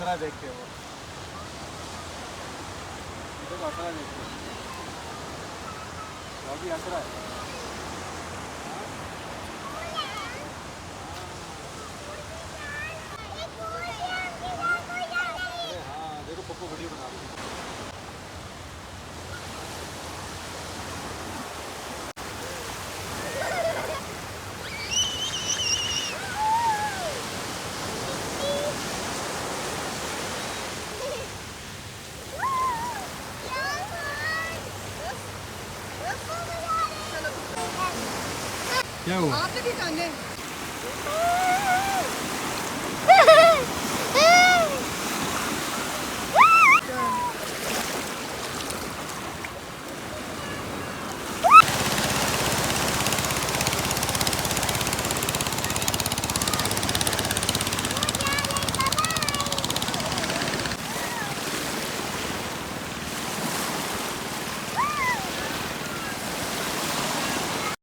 रहा है देख के वो, देखो हंस रहा है देख के, वो भी हंस रहा है। अरे हाँ देखो पप्पू वीडियो बना रही है। क्या हुआ? आप भी गाने